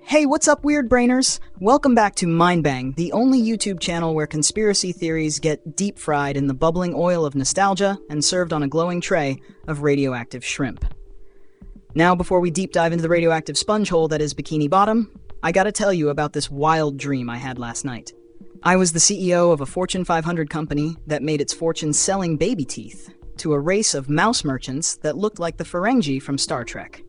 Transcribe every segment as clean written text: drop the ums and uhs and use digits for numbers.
Hey, what's up, weird brainers? Welcome back to Mindbang, the only YouTube channel where conspiracy theories get deep fried in the bubbling oil of nostalgia and served on a glowing tray of radioactive shrimp. Now, before we deep dive into the radioactive sponge hole that is Bikini Bottom, I gotta tell you about this wild dream I had last night. I was the CEO of a Fortune 500 company that made its fortune selling baby teeth to a race of mouse merchants that looked like the Ferengi from Star Trek.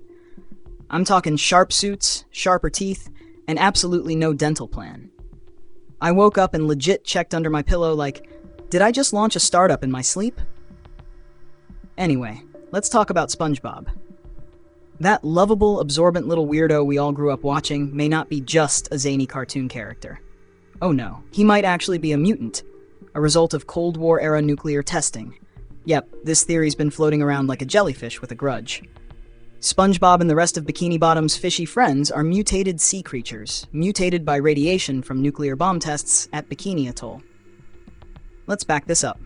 I'm talking sharp suits, sharper teeth, and absolutely no dental plan. I woke up and legit checked under my pillow like, did I just launch a startup in my sleep? Anyway, let's talk about Spongebob. That lovable, absorbent little weirdo we all grew up watching may not be just a zany cartoon character. Oh no, he might actually be a mutant, a result of Cold War-era nuclear testing. Yep, this theory's been floating around like a jellyfish with a grudge. Spongebob and the rest of Bikini Bottom's fishy friends are mutated sea creatures, mutated by radiation from nuclear bomb tests at Bikini Atoll. Let's back this up.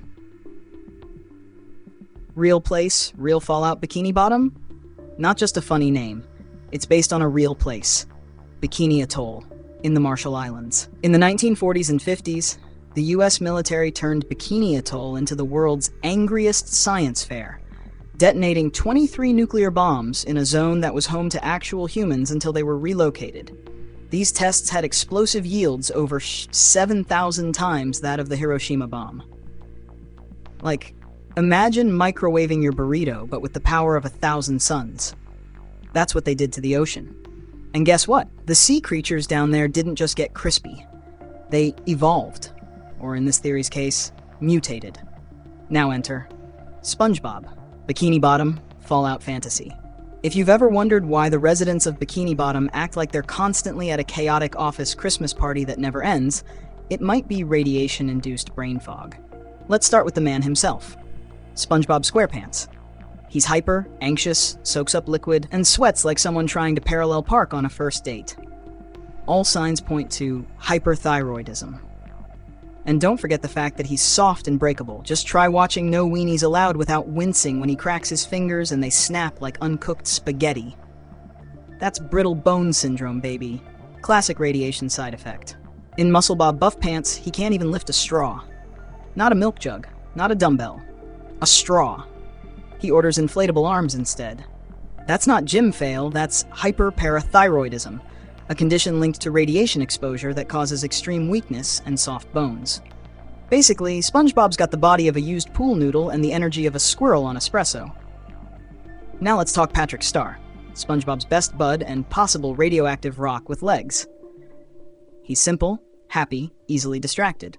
Real place, real Fallout Bikini Bottom? Not just a funny name. It's based on a real place, Bikini Atoll, in the Marshall Islands. In the 1940s and 50s, the US military turned Bikini Atoll into the world's angriest science fair, detonating 23 nuclear bombs in a zone that was home to actual humans until they were relocated. These tests had explosive yields over 7,000 times that of the Hiroshima bomb. Like, imagine microwaving your burrito, but with the power of 1,000 suns. That's what they did to the ocean. And guess what? The sea creatures down there didn't just get crispy. They evolved, or in this theory's case, mutated. Now enter Spongebob. Bikini Bottom, Fallout Fantasy. If you've ever wondered why the residents of Bikini Bottom act like they're constantly at a chaotic office Christmas party that never ends, it might be radiation-induced brain fog. Let's start with the man himself, SpongeBob SquarePants. He's hyper, anxious, soaks up liquid, and sweats like someone trying to parallel park on a first date. All signs point to hyperthyroidism. And don't forget the fact that he's soft and breakable. Just try watching No Weenies Allowed without wincing when he cracks his fingers and they snap like uncooked spaghetti. That's brittle bone syndrome, baby. Classic radiation side effect. In Muscle Bob Buff Pants, he can't even lift a straw. Not a milk jug, not a dumbbell. A straw. He orders inflatable arms instead. That's not gym fail, that's hyperparathyroidism, a condition linked to radiation exposure that causes extreme weakness and soft bones. Basically, SpongeBob's got the body of a used pool noodle and the energy of a squirrel on espresso. Now let's talk Patrick Star, SpongeBob's best bud and possible radioactive rock with legs. He's simple, happy, easily distracted.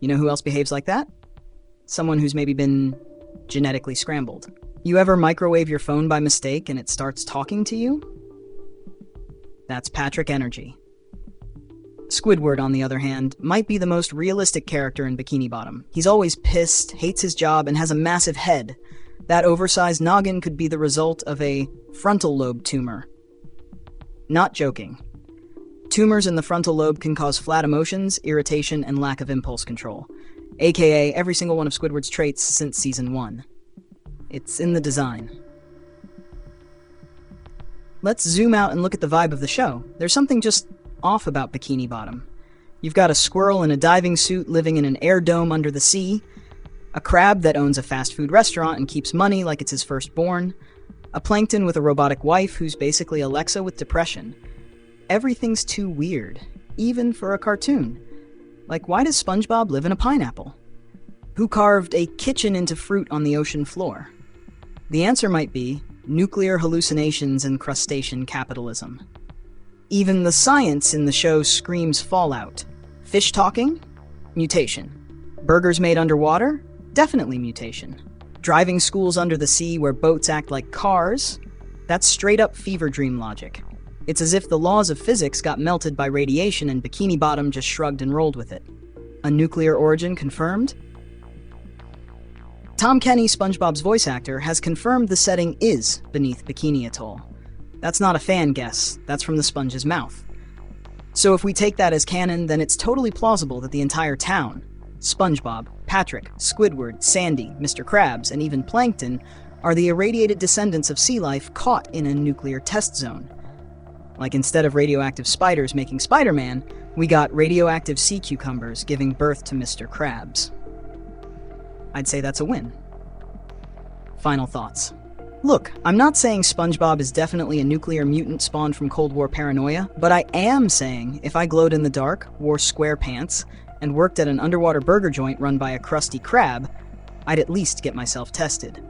You know who else behaves like that? Someone who's maybe been genetically scrambled. You ever microwave your phone by mistake and it starts talking to you? That's Patrick Energy. Squidward, on the other hand, might be the most realistic character in Bikini Bottom. He's always pissed, hates his job, and has a massive head. That oversized noggin could be the result of a frontal lobe tumor. Not joking. Tumors in the frontal lobe can cause flat emotions, irritation, and lack of impulse control, aka every single one of Squidward's traits since Season 1. It's in the design. Let's zoom out and look at the vibe of the show. There's something just off about Bikini Bottom. You've got a squirrel in a diving suit living in an air dome under the sea, a crab that owns a fast food restaurant and keeps money like it's his firstborn, a plankton with a robotic wife who's basically Alexa with depression. Everything's too weird, even for a cartoon. Like, why does SpongeBob live in a pineapple? Who carved a kitchen into fruit on the ocean floor? The answer might be nuclear hallucinations and crustacean capitalism. Even the science in the show screams Fallout. Fish talking? Mutation. Burgers made underwater? Definitely mutation. Driving schools under the sea where boats act like cars? That's straight up fever dream logic. It's as if the laws of physics got melted by radiation and Bikini Bottom just shrugged and rolled with it. A nuclear origin confirmed? Tom Kenny, SpongeBob's voice actor, has confirmed the setting is beneath Bikini Atoll. That's not a fan guess, that's from the sponge's mouth. So if we take that as canon, then it's totally plausible that the entire town, SpongeBob, Patrick, Squidward, Sandy, Mr. Krabs, and even Plankton, are the irradiated descendants of sea life caught in a nuclear test zone. Like instead of radioactive spiders making Spider-Man, we got radioactive sea cucumbers giving birth to Mr. Krabs. I'd say that's a win. Final thoughts. Look, I'm not saying SpongeBob is definitely a nuclear mutant spawned from Cold War paranoia, but I am saying if I glowed in the dark, wore square pants, and worked at an underwater burger joint run by a crusty crab, I'd at least get myself tested.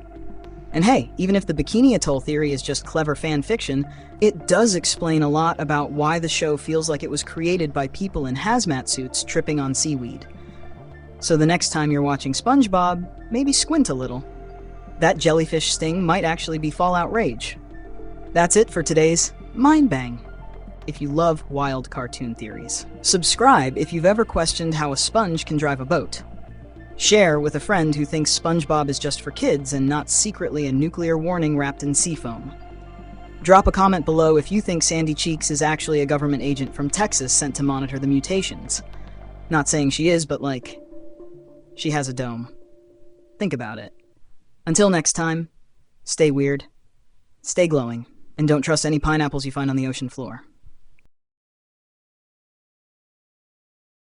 And hey, even if the Bikini Atoll theory is just clever fan fiction, it does explain a lot about why the show feels like it was created by people in hazmat suits tripping on seaweed. So the next time you're watching SpongeBob, maybe squint a little. That jellyfish sting might actually be Fallout Rage. That's it for today's Mind Bang. If you love wild cartoon theories, subscribe if you've ever questioned how a sponge can drive a boat. Share with a friend who thinks SpongeBob is just for kids and not secretly a nuclear warning wrapped in seafoam. Drop a comment below if you think Sandy Cheeks is actually a government agent from Texas sent to monitor the mutations. Not saying she is, but she has a dome. Think about it. Until next time, stay weird, stay glowing, and don't trust any pineapples you find on the ocean floor.